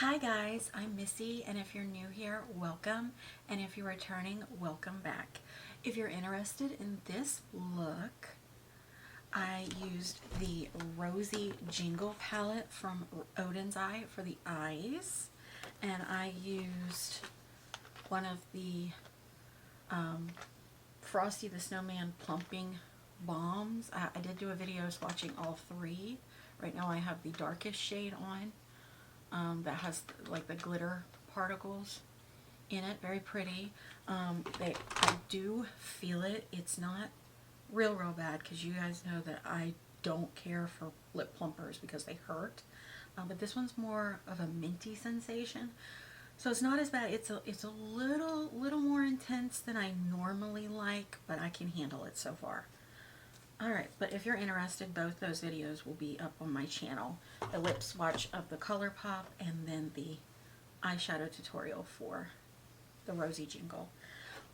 Hi guys, I'm Missy, and if you're new here, welcome, and if you're returning, welcome back. If you're interested in this look, I used the Rosy Jingle palette from Odin's Eye for the eyes, and I used one of the Frosty the Snowman plumping balms. I did do a video swatching all three. Right now I have the darkest shade on. That has like the glitter particles in it. Very pretty. I do feel it. It's not real bad because you guys know that I don't care for lip plumpers because they hurt. But this one's more of a minty sensation. So it's not as bad. It's a little more intense than I normally like, but I can handle it so far. Alright, but if you're interested, both those videos will be up on my channel. The lip swatch of the ColourPop and then the eyeshadow tutorial for the Rosy Jingle.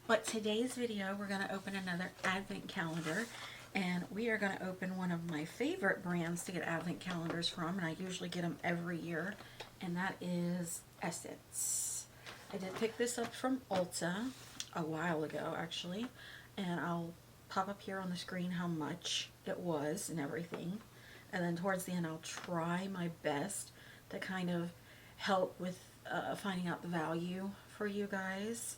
But today's video, we're going to open another advent calendar, and we are going to open one of my favorite brands to get advent calendars from, and I usually get them every year, and that is Essence. I did pick this up from Ulta a while ago, actually, and I'll pop up here on the screen how much it was and everything, and then towards the end I'll try my best to kind of help with finding out the value for you guys.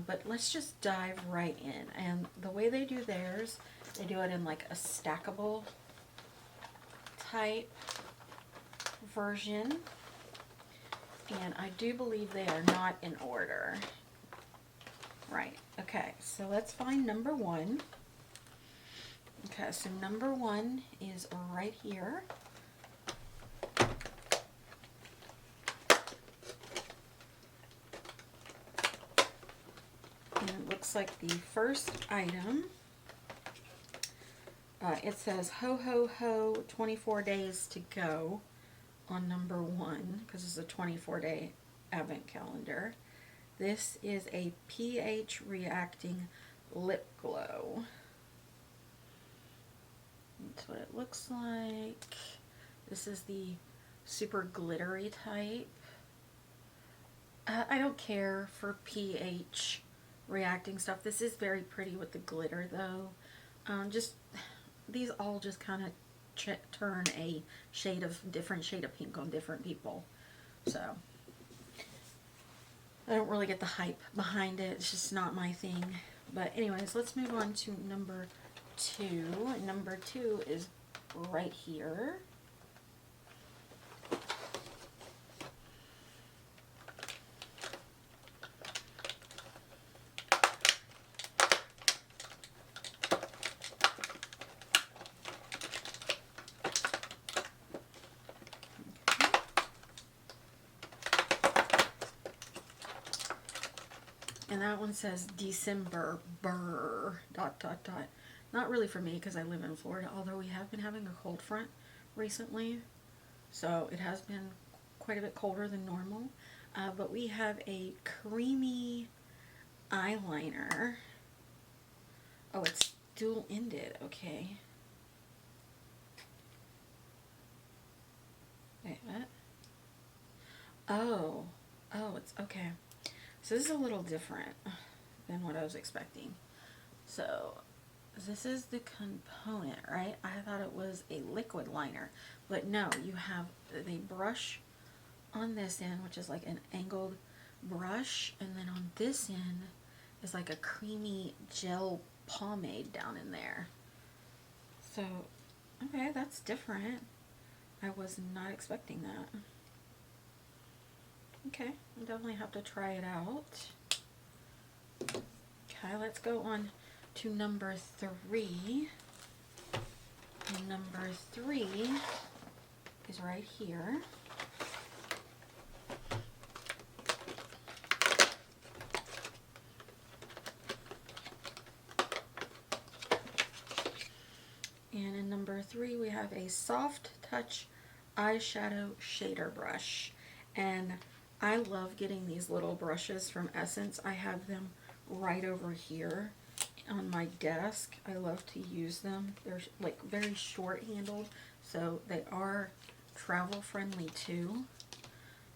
But let's just dive right in. And the way they do theirs, they do it in like a stackable type version, and I do believe they are not in order. Right, okay, so let's find number one. Okay, so number one is right here. And it looks like the first item, it says ho ho ho 24 days to go on number one, because it's a 24-day advent calendar. This is a pH reacting lip glow. That's what it looks like. This is the super glittery type. I don't care for pH reacting stuff. This is very pretty with the glitter though. These all just kind of turn a different shade of pink on different people. So I don't really get the hype behind it. It's just not my thing. But anyways, let's move on to number two. Number two is right here. And that one says December burr ... Not really for me because I live in Florida, although we have been having a cold front recently, so it has been quite a bit colder than normal. But we have a creamy eyeliner. Oh, it's dual-ended. Okay. Wait, what? Oh, it's okay. So this is a little different than what I was expecting. So this is the component, right? I thought it was a liquid liner, but no, you have the brush on this end, which is like an angled brush, and then on this end is like a creamy gel pomade down in there. So, okay, that's different. I was not expecting that. Okay, I'll definitely have to try it out. Okay, let's go on to number three. And number three is right here. And in number three, we have a Soft Touch eyeshadow shader brush. And I love getting these little brushes from Essence. I have them right over here on my desk. I love to use them. They're like very short handled, so they are travel friendly too.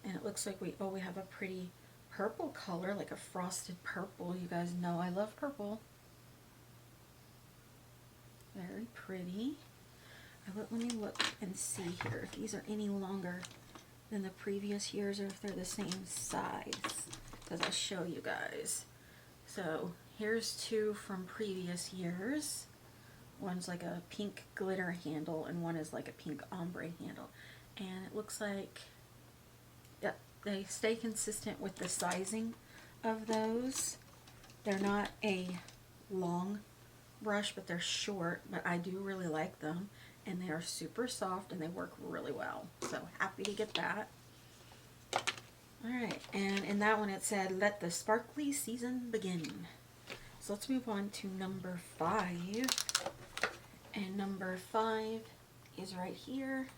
And it looks like we have a pretty purple color, like a frosted purple. You guys know I love purple. Very pretty. Let me look and see here if these are any longer than the previous years or if they're the same size, because I'll show you guys. So here's two from previous years. One's like a pink glitter handle and one is like a pink ombre handle. And it looks like, yep, they stay consistent with the sizing of those. They're not a long brush, but they're short, but I do really like them. And they are super soft and they work really well. So happy to get that. Alright, and in that one it said, let the sparkly season begin. So let's move on to number 5. And number 5 is right here.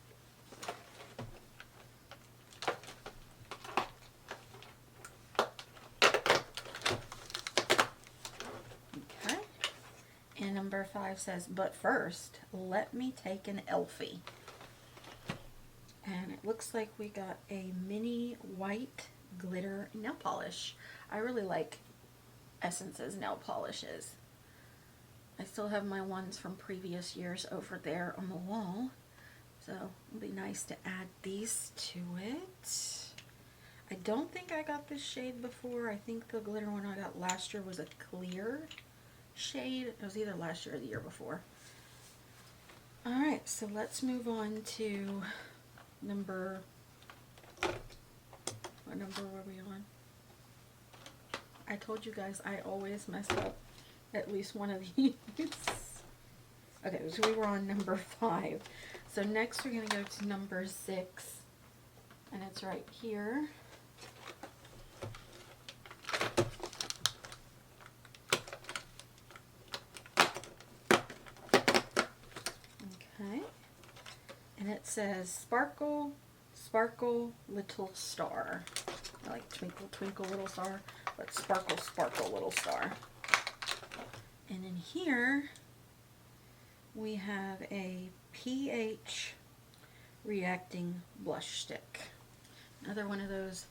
Okay. And number 5 says, but first, let me take an Elfie. And it looks like we got a mini white glitter nail polish. I really like Essence's nail polishes. I still have my ones from previous years over there on the wall. So it'll be nice to add these to it. I don't think I got this shade before. I think the glitter one I got last year was a clear shade. It was either last year or the year before. Alright, so let's move on to number, what number were we on? I told you guys I always mess up at least one of these. Okay, so we were on number 5. So next we're going to go to number 6, and it's right here. Okay, and it says sparkle, sparkle, little star. I like twinkle, twinkle, little star, but sparkle, sparkle, little star. And in here we have a pH reacting blush stick. Another one of those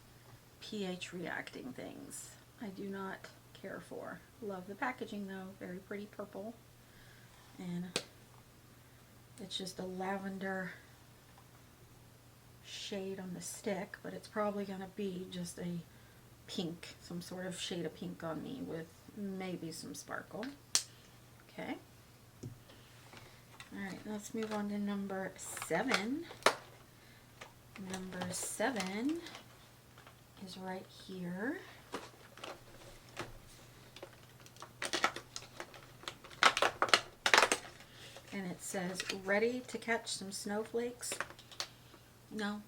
pH reacting things I do not care for. Love the packaging though, very pretty purple. And it's just a lavender shade on the stick, but it's probably going to be just a pink, some sort of shade of pink on me with maybe some sparkle. Okay. Alright, let's move on to number 7. Number 7 is right here. And it says, ready to catch some snowflakes? No,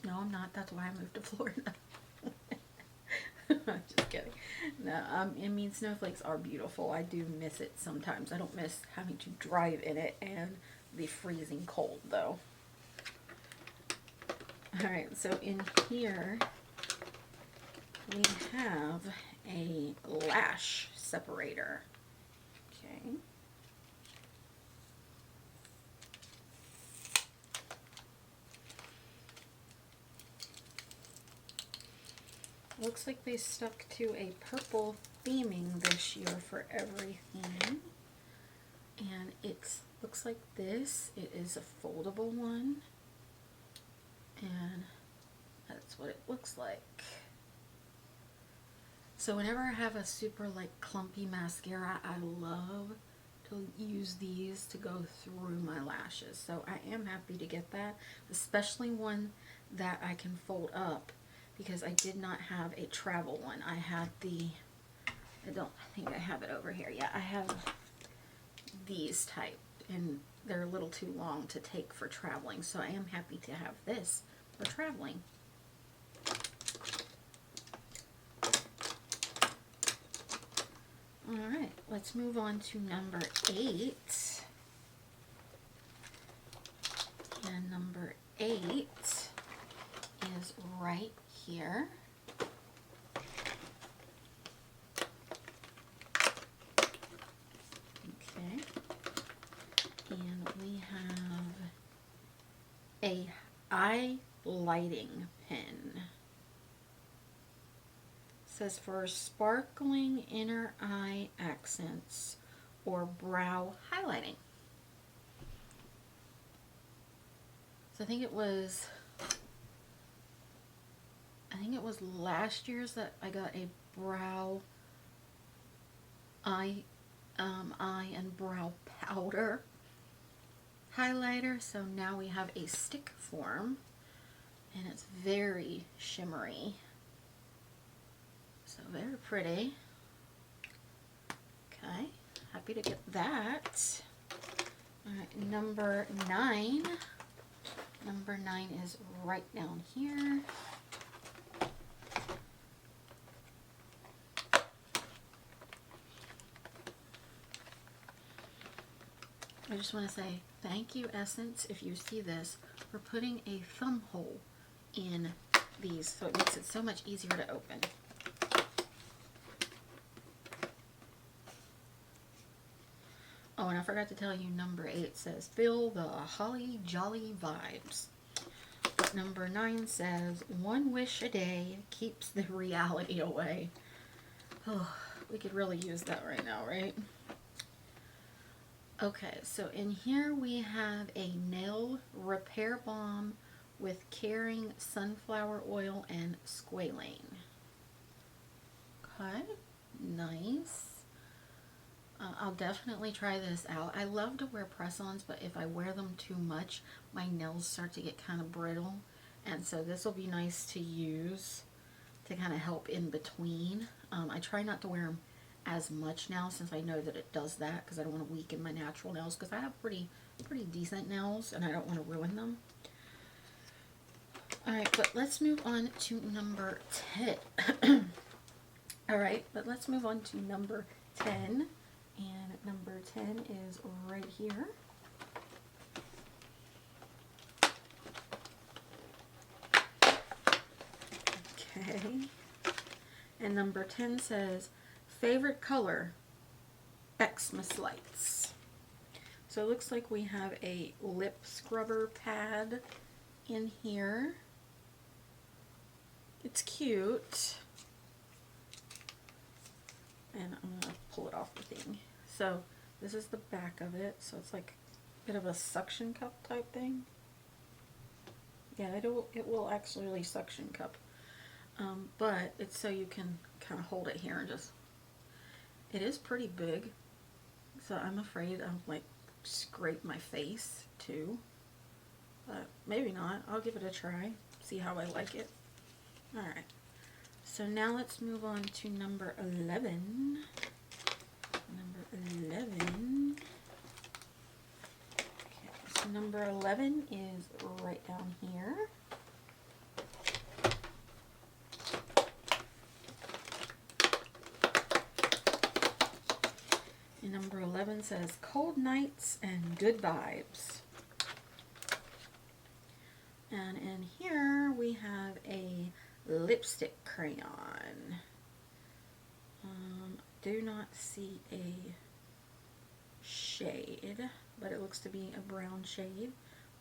I'm not. That's why I moved to Florida. I'm just kidding. No, I mean, snowflakes are beautiful. I do miss it sometimes. I don't miss having to drive in it and the freezing cold, though. Alright, so in here, we have a lash separator. Okay. Looks like they stuck to a purple theming this year for everything. And it looks like this. It is a foldable one. And that's what it looks like. So whenever I have a super like clumpy mascara, I love to use these to go through my lashes. So I am happy to get that, especially one that I can fold up, because I did not have a travel one. I had the, I don't think I have it over here. Yeah, I have these type, and they're a little too long to take for traveling. So I am happy to have this for traveling. Alright, let's move on to number 8. And number 8 is right here. Okay. And we have a eye lighting pen. says for sparkling inner eye accents or brow highlighting. So I think it was last year's that I got a brow eye and brow powder highlighter. So now we have a stick form, and it's very shimmery. So very pretty. Okay, happy to get that. All right, number 9. Number 9 is right down here. I just want to say thank you, Essence, if you see this, for putting a thumb hole in these, so it makes it so much easier to open. Oh, and I forgot to tell you, number 8 says, feel the holly jolly vibes. But number 9 says, one wish a day keeps the reality away. Oh, we could really use that right now, right? Okay, so in here we have a nail repair balm with caring sunflower oil and squalane. Okay, nice. I'll definitely try this out. I love to wear press-ons, but if I wear them too much, my nails start to get kind of brittle. And so this will be nice to use to kind of help in between. I try not to wear them as much now, since I know that it does that, because I don't want to weaken my natural nails, because I have pretty decent nails and I don't want to ruin them. Alright, but let's move on to number 10. Alright, but let's move on to number 10. And number 10 is right here. Okay. And number 10 says, favorite color, Xmas lights. So it looks like we have a lip scrubber pad in here. It's cute. And I'm going to pull it off the thing. So this is the back of it. So it's like a bit of a suction cup type thing. Yeah, it will actually suction cup. But it's so you can kind of hold it here and just, it is pretty big. So I'm afraid I'll like scrape my face too. But maybe not. I'll give it a try. See how I like it. Alright. So now let's move on to number 11. Number 11. Okay, so number 11 is right down here. And number 11 says, cold nights and good vibes. And in here we have a lipstick crayon. Do not see a shade, but it looks to be a brown shade.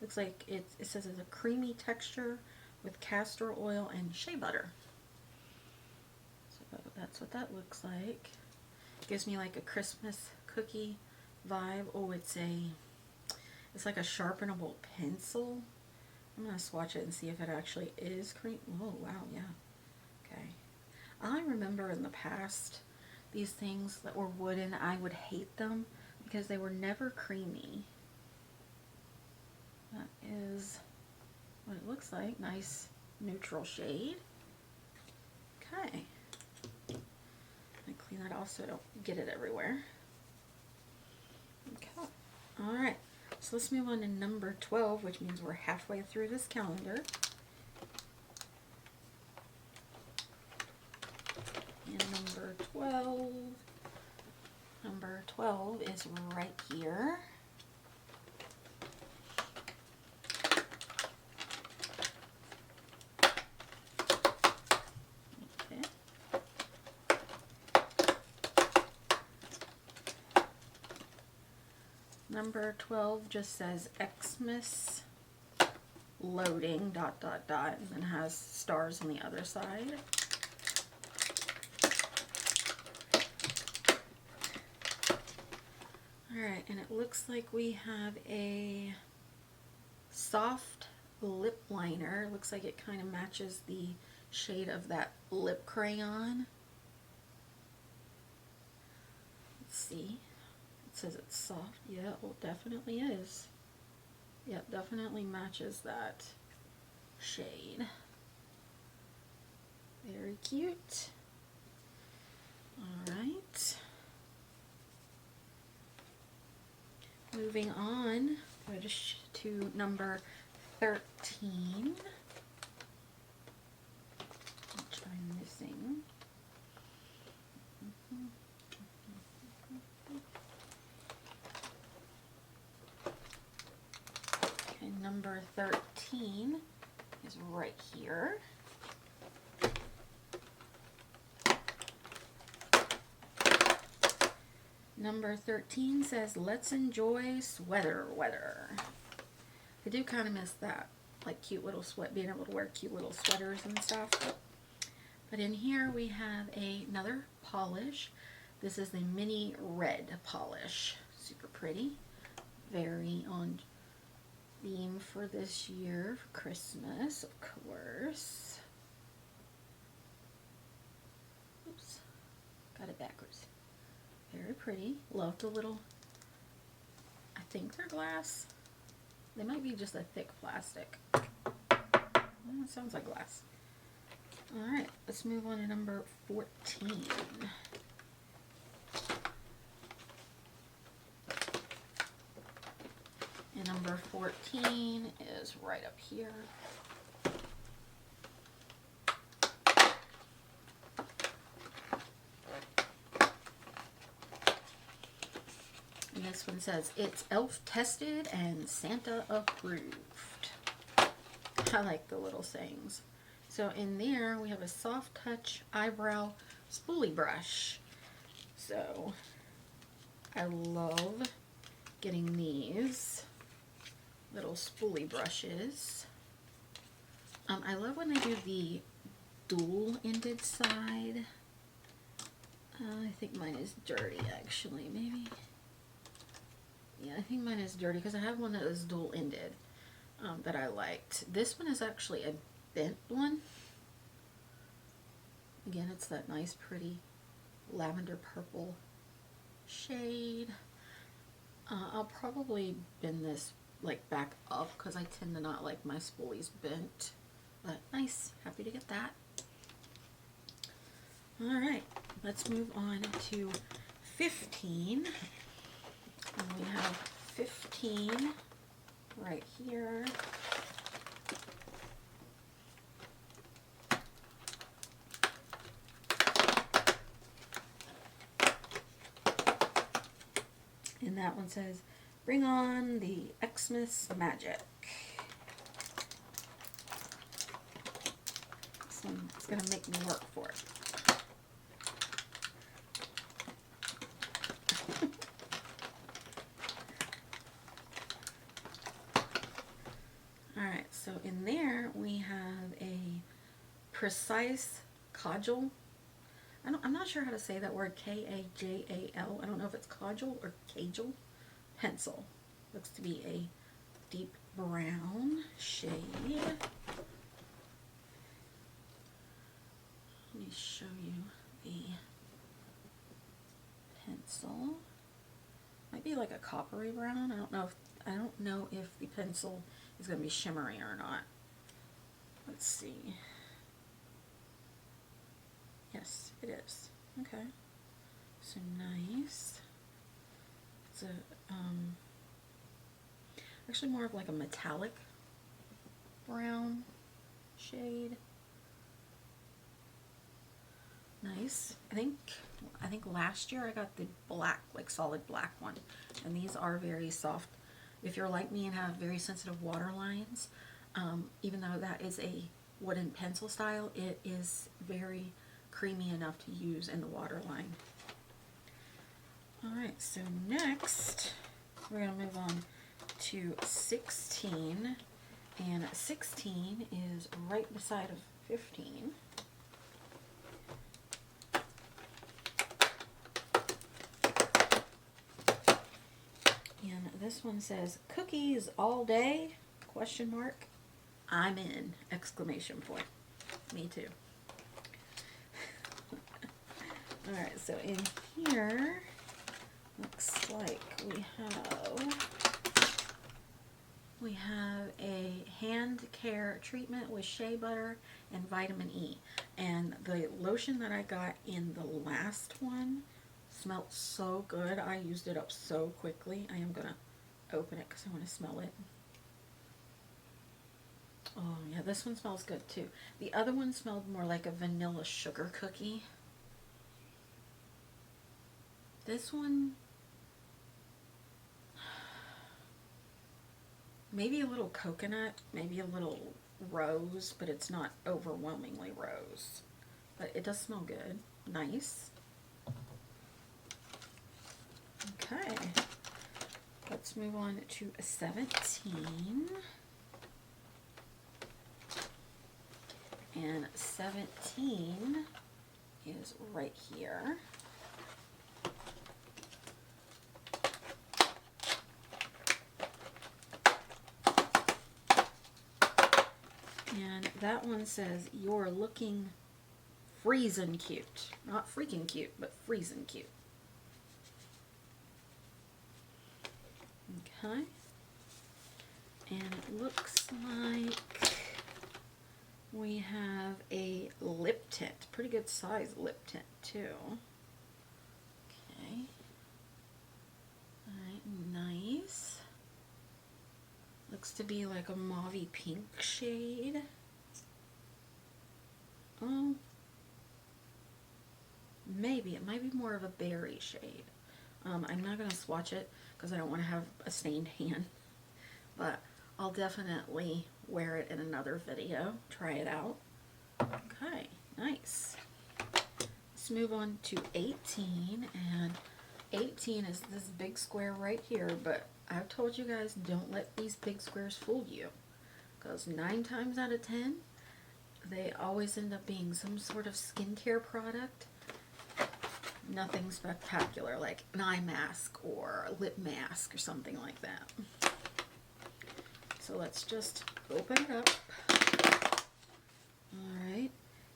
Looks like it says it's a creamy texture with castor oil and shea butter. So that's what that looks like. Gives me like a Christmas cookie vibe. Oh, it's like a sharpenable pencil. I'm going to swatch it and see if it actually is cream. Oh, wow, yeah. Okay. I remember in the past, these things that were wooden, I would hate them because they were never creamy. That is what it looks like. Nice neutral shade. Okay. I clean that off so I don't get it everywhere. Okay. Alright. So let's move on to number 12, which means we're halfway through this calendar. And number 12 is right here. Okay. Number 12 just says Xmas loading ... and then has stars on the other side. Alright, and it looks like we have a soft lip liner. Looks like it kind of matches the shade of that lip crayon. Let's see. It says it's soft. Yeah, well, it definitely is. Yep, definitely matches that shade. Very cute. Alright. Moving on to number 13, which I'm missing. Okay, number 13 is right here. Number 13 says, let's enjoy sweater weather. I do kind of miss that, like cute little being able to wear cute little sweaters and stuff. But in here we have another polish. This is the mini red polish. Super pretty. Very on theme for this year, for Christmas, of course. Oops, got it backwards. Very pretty. Love the little, I think they're glass. They might be just a thick plastic. Well, it sounds like glass. Alright, let's move on to number 14. And number 14 is right up here. And this one says, it's elf tested and Santa approved. I like the little sayings. So in there we have a soft touch eyebrow spoolie brush. So I love getting these little spoolie brushes. I love when they do the dual-ended side. I think mine is dirty actually, maybe. Yeah, I think mine is dirty because I have one that is dual-ended that I liked. This one is actually a bent one. Again, it's that nice pretty lavender purple shade. I'll probably bend this like back up because I tend to not like my spoolies bent. But nice, happy to get that. Alright, let's move on to 15. And we have 15 right here. And that one says, bring on the Xmas magic. This one is going to make me work for it. Alright, so in there we have a precise Kajal. I'm not sure how to say that word, K-A-J-A-L. I don't know if it's Kajal or Kajal pencil. Looks to be a deep brown shade. Let me show you the pencil. Might be like a coppery brown. I don't know if the pencil is going to be shimmery or not. Let's see. Yes, it is. Okay. So nice. It's a actually more of like a metallic brown shade. Nice. I think last year I got the black, like solid black one, and these are very soft. If you're like me and have very sensitive water lines, even though that is a wooden pencil style, it is very creamy enough to use in the water line. Alright, so next we're going to move on to 16, and 16 is right beside of 15. this one says, cookies all day, question mark. I'm in, exclamation point. Me too. Alright, so in here, looks like we have a hand care treatment with shea butter and vitamin E. And the lotion that I got in the last one smelled so good. I used it up so quickly. I am going to open it because I want to smell it. Oh yeah, this one smells good too. The other one smelled more like a vanilla sugar cookie. This one, maybe a little coconut, maybe a little rose, but it's not overwhelmingly rose. But it does smell good. Nice. Okay. Let's move on to a 17. And 17 is right here. And that one says, you're looking freezin' cute. Not freaking cute, but freezin' cute. Okay. And it looks like we have a lip tint. Pretty good size lip tint, too. Okay. Alright, nice. Looks to be like a mauvey pink shade. Oh, maybe. It might be more of a berry shade. I'm not going to swatch it because I don't want to have a stained hand. But I'll definitely wear it in another video. Try it out. Okay, nice. Let's move on to 18. And 18 is this big square right here, but I've told you guys, don't let these big squares fool you, because 9 times out of 10, they always end up being some sort of skincare product. Nothing spectacular, like an eye mask or a lip mask or something like that. So let's just open it up. Alright,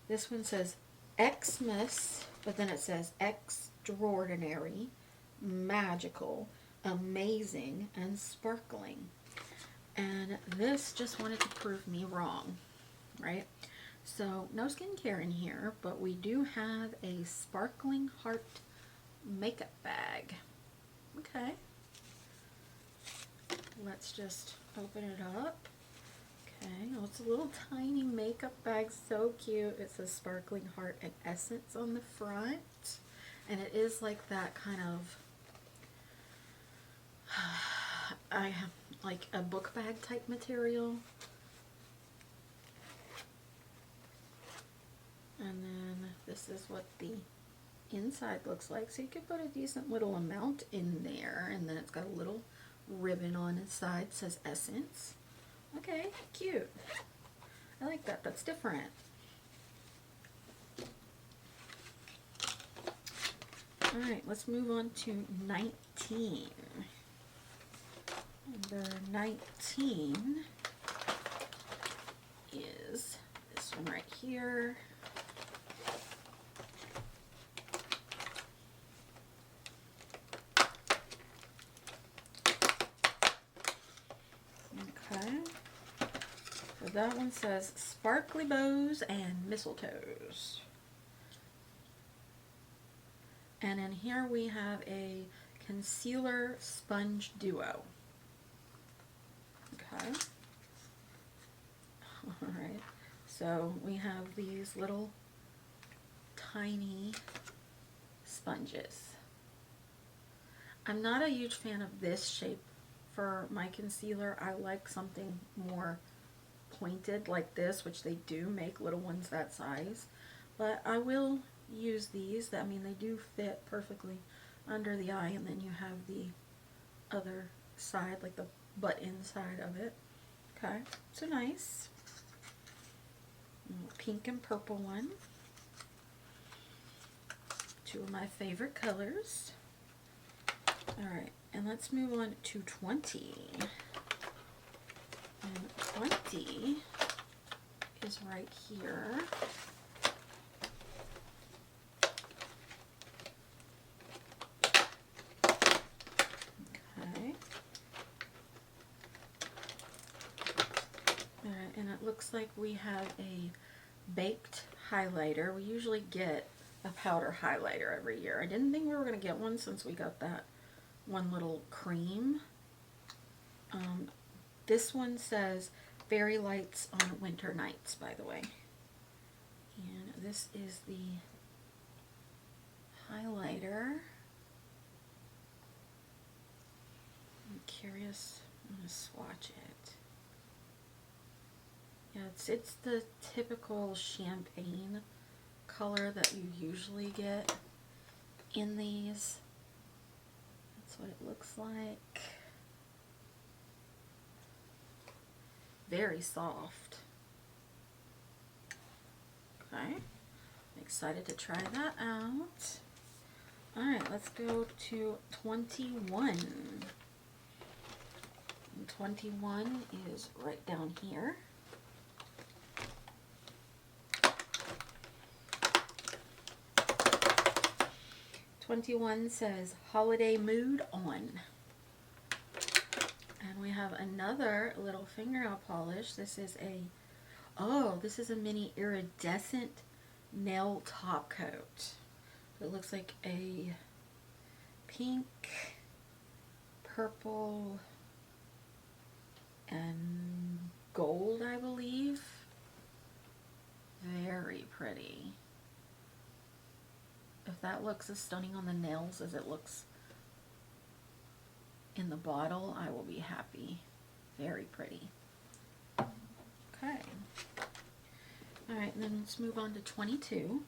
this one says Xmas, but then it says extraordinary, magical, amazing, and sparkling. And this just wanted to prove me wrong, right? So no skincare in here, but we do have a sparkling heart makeup bag. Okay. Let's just open it up. Okay, oh, it's a little tiny makeup bag, so cute. It says sparkling heart and essence on the front. And it is like that kind of I have like a book bag type material. And then this is what the inside looks like. So you could put a decent little amount in there. And then it's got a little ribbon on the side. It says Essence. Okay, cute. I like that. That's different. Alright, let's move on to 19. Number 19 is this one right here. Okay. So that one says Sparkly Bows and Mistletoes. And in here we have a concealer sponge duo. Okay. Alright. So we have these little tiny sponges. I'm not a huge fan of this shape for my concealer. I like something more pointed like this, which they do make little ones that size. But I will use these. I mean, they do fit perfectly under the eye, and then you have the other side, like the butt inside of it. Okay, so nice. Pink and purple one. Two of my favorite colors. Alright, and let's move on to 20. And 20 is right here. Okay. Alright, and it looks like we have a baked highlighter. We usually get a powder highlighter every year. I didn't think we were going to get one since we got that one little cream. This one says Fairy Lights on Winter Nights, by the way. And this is the highlighter. I'm curious. I'm going to swatch it. Yeah, it's the typical champagne color that you usually get in these. That's what it looks like. Very soft. Okay, I'm excited to try that out. Alright, let's go to 21. And 21 is right down here. 21 says Holiday Mood On. And we have another little fingernail polish. This is a mini iridescent nail top coat. It looks like a pink, purple, and gold, I believe. Very pretty. If that looks as stunning on the nails as it looks in the bottle, I will be happy. Very pretty. Okay. Alright, and then let's move on to 22.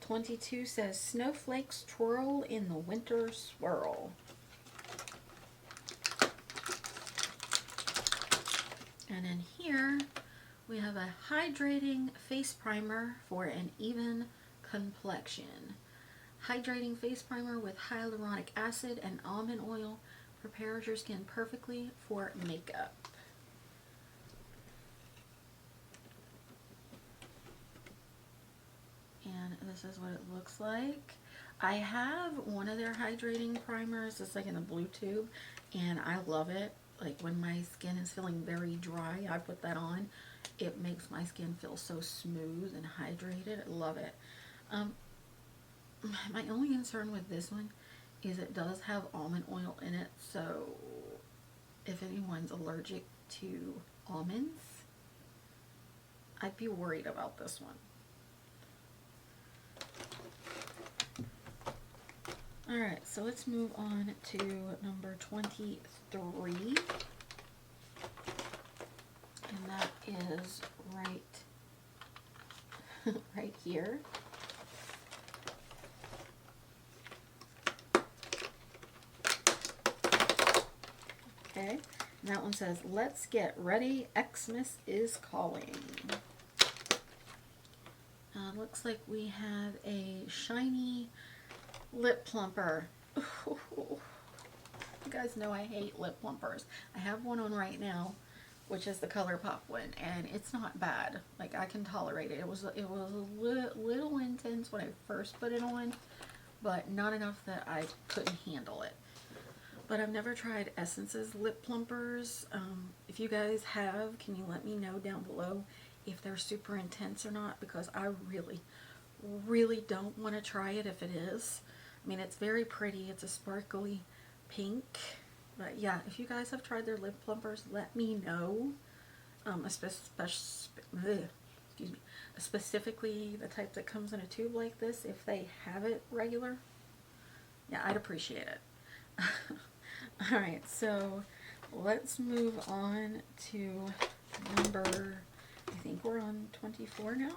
22 says Snowflakes Twirl in the Winter Swirl. And in here we have a hydrating face primer for an even complexion. Hydrating face primer with hyaluronic acid and almond oil prepares your skin perfectly for makeup. And this is what it looks like. I have one of their hydrating primers. It's like in a blue tube, and I love it. Like when my skin is feeling very dry, I put that on. It makes my skin feel so smooth and hydrated. I love it. My only concern with this one is it does have almond oil in it, so if anyone's allergic to almonds, I'd be worried about this one. Alright, so let's move on to number 23. And that is right here. Okay, and that one says, Let's Get Ready, Xmas is Calling. Looks like we have a shiny lip plumper. Ooh, you guys know I hate lip plumpers. I have one on right now, which is the ColourPop one, and it's not bad. Like, I can tolerate it. It was a little intense when I first put it on, but not enough that I couldn't handle it. But I've never tried Essence's lip plumpers. If you guys have, can you let me know down below if they're super intense or not? Because I really don't want to try it if it is. I mean, it's very pretty. It's a sparkly pink. But yeah, if you guys have tried their lip plumpers, let me know. Specifically the type that comes in a tube like this, if they have it regular. Yeah, I'd appreciate it. Alright, so let's move on to number, I think we're on 24 now.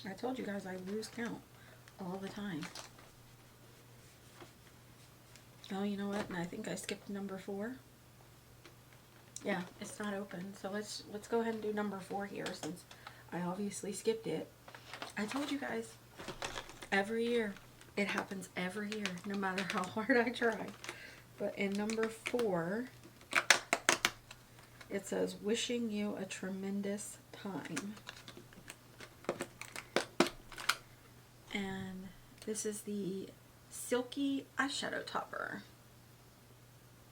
I told you guys I lose count all the time. Oh, you know what? And I think I skipped number 4. Yeah, it's not open. So let's go ahead and do number 4 here since I obviously skipped it. I told you guys, every year. It happens every year, no matter how hard I try. But in number 4, it says, wishing you a tremendous time. And this is the Silky eyeshadow topper.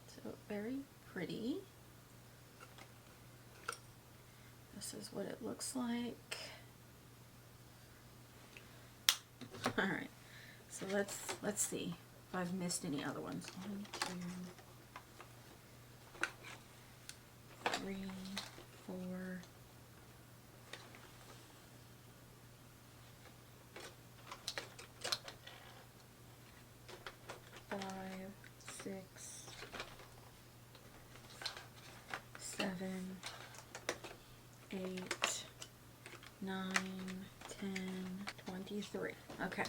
So very pretty. This is what it looks like. Alright, so let's see if I've missed any other ones. 1, 2, 3, 4. 5, 6, 7, 8, 9, 10, 23. Okay.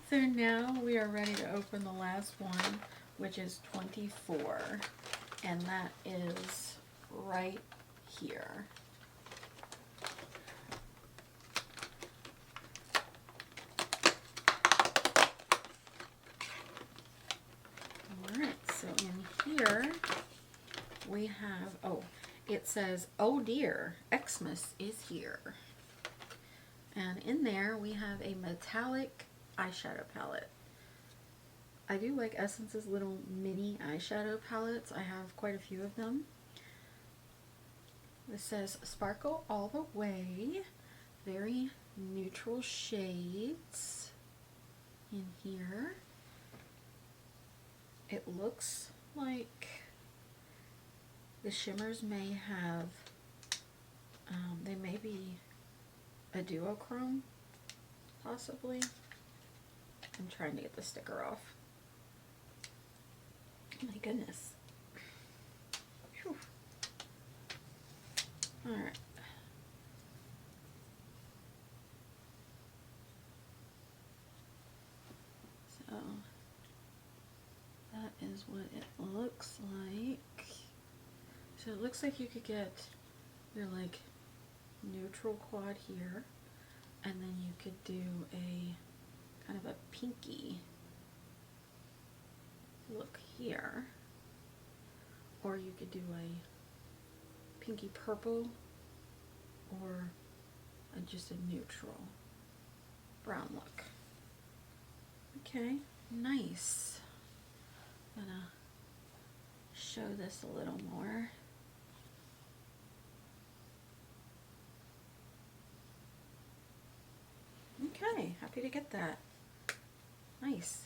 So now we are ready to open the last one, which is 24, and that is right here. Alright, so in here we have, oh, it says, oh dear, Xmas is here. And in there we have a metallic eyeshadow palette. I do like Essence's little mini eyeshadow palettes. I have quite a few of them. This says sparkle all the way. Very neutral shades in here. It looks like the shimmers may have, they may be a duochrome, possibly. I'm trying to get the sticker off. Oh my goodness. Whew. Alright. So, that is what it looks like. So it looks like you could get your like neutral quad here, and then you could do a kind of a pinky look here, or you could do a pinky purple, or just a neutral brown look. Okay, nice. I'm gonna show this a little more. Okay, happy to get that. Nice.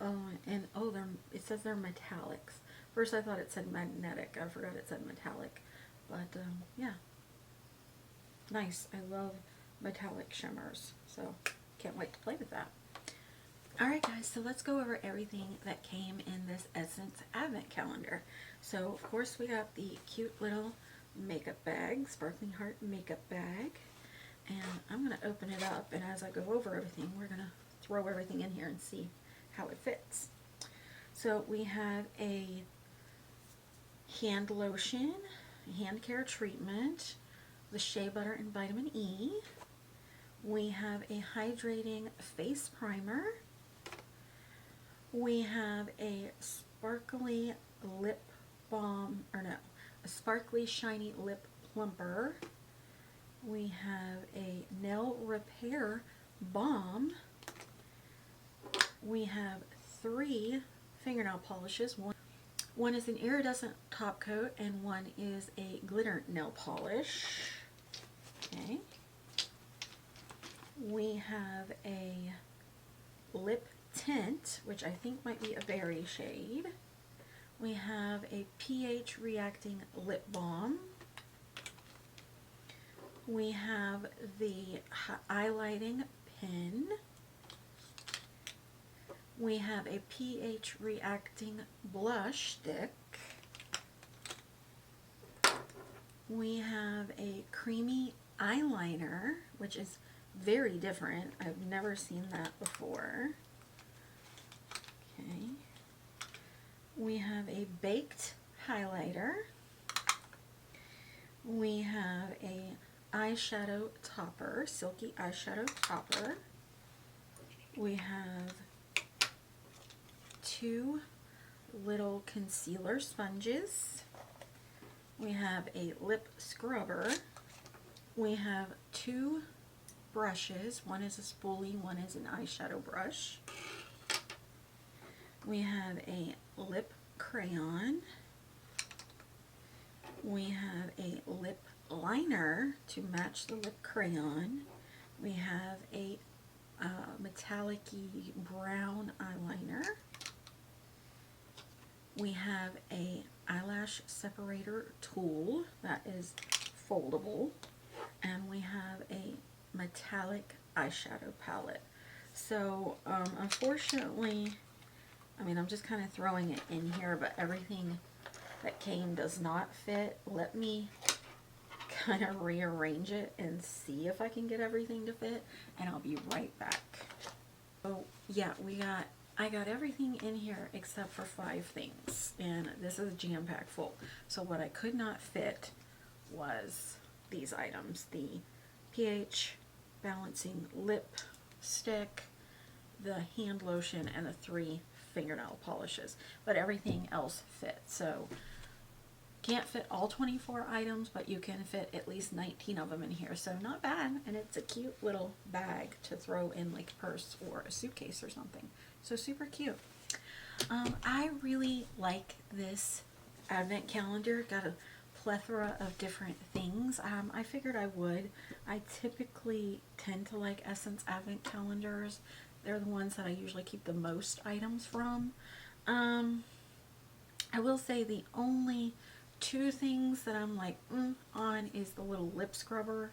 Oh, and oh, it says they're metallics. First I thought it said magnetic. I forgot it said metallic. But yeah, nice. I love metallic shimmers, so can't wait to play with that. Alright guys, so let's go over everything that came in this Essence Advent Calendar. So of course we got the cute little makeup bag, Sparkling Heart makeup bag. And I'm going to open it up, and as I go over everything, we're going to throw everything in here and see how it fits. So we have a hand lotion, hand care treatment, the shea butter and vitamin E. We have a hydrating face primer. We have a sparkly lip balm, or no, a sparkly shiny lip plumper. We have a nail repair balm. We have 3 fingernail polishes. One is an iridescent top coat and one is a glitter nail polish. Okay. We have a lip tint, which I think might be a berry shade. We have a pH reacting lip balm. We have the highlighting pen. We have a pH reacting blush stick. We have a creamy eyeliner, which is very different. I've never seen that before. We have a baked highlighter. We have a eyeshadow topper, silky eyeshadow topper. We have 2 little concealer sponges. We have a lip scrubber. We have 2 brushes. One is a spoolie, one is an eyeshadow brush. We have a lip crayon. We have a lip liner to match the lip crayon. We have a metallic-y brown eyeliner. We have a eyelash separator tool that is foldable, and we have a metallic eyeshadow palette. So unfortunately, I mean, I'm just kind of throwing it in here, but everything that came does not fit. Let me kind of rearrange it and see if I can get everything to fit, and I'll be right back. So yeah, I got everything in here except for 5 things, and this is jam-packed full. So what I could not fit was these items: the pH balancing lipstick, the hand lotion, and the 3 fingernail polishes. But everything else fit. So can't fit all 24 items, but you can fit at least 19 of them in here. So not bad, and it's a cute little bag to throw in like a purse or a suitcase or something. So super cute. I really like this advent calendar. Got a plethora of different things. I figured I would. I typically tend to like Essence advent calendars. They're the ones that I usually keep the most items from. I will say the only 2 things that I'm like on is the little lip scrubber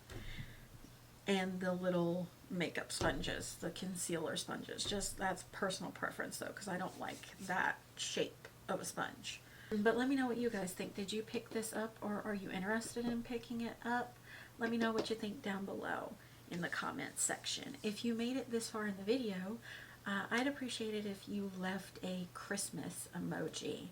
and the little makeup sponges, the concealer sponges. Just that's personal preference though, because I don't like that shape of a sponge. But let me know what you guys think. Did you pick this up, or are you interested in picking it up? Let me know what you think down below in the comments section. If you made it this far in the video, I'd appreciate it if you left a Christmas emoji.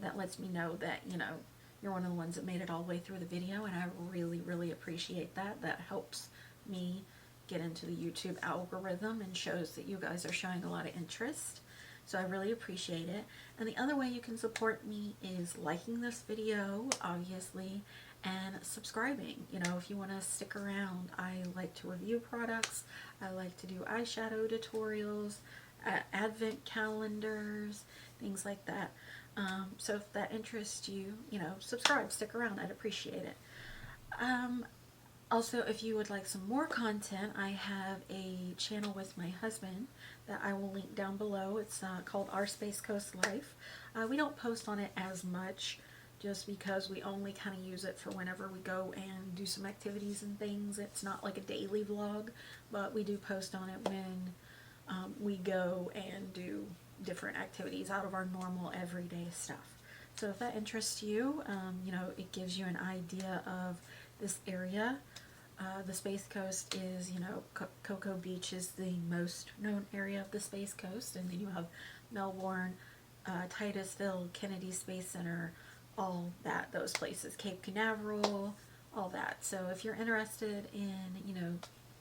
That lets me know that, you know, you're one of the ones that made it all the way through the video, and I really, really appreciate that. That helps me get into the YouTube algorithm and shows that you guys are showing a lot of interest. So I really appreciate it. And the other way you can support me is liking this video, obviously, and subscribing. You know, if you want to stick around, I like to review products. I like to do eyeshadow tutorials, advent calendars, things like that. So if that interests you, you know, subscribe, stick around. I'd appreciate it. Also, if you would like some more content, I have a channel with my husband that I will link down below. It's called Our Space Coast Life. We don't post on it as much just because we only kind of use it for whenever we go and do some activities and things. It's not like a daily vlog, but we do post on it when we go and do different activities out of our normal everyday stuff. So if that interests you, you know, it gives you an idea of this area. The Space Coast is, you know, Cocoa Beach is the most known area of the Space Coast, and then you have Melbourne, Titusville, Kennedy Space Center, all that, those places, Cape Canaveral, all that. So if you're interested in, you know,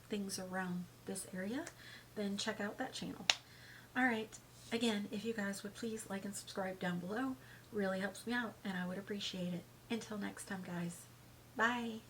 things around this area, then check out that channel. Alright, again, if you guys would please like and subscribe down below, really helps me out, and I would appreciate it. Until next time, guys. Bye!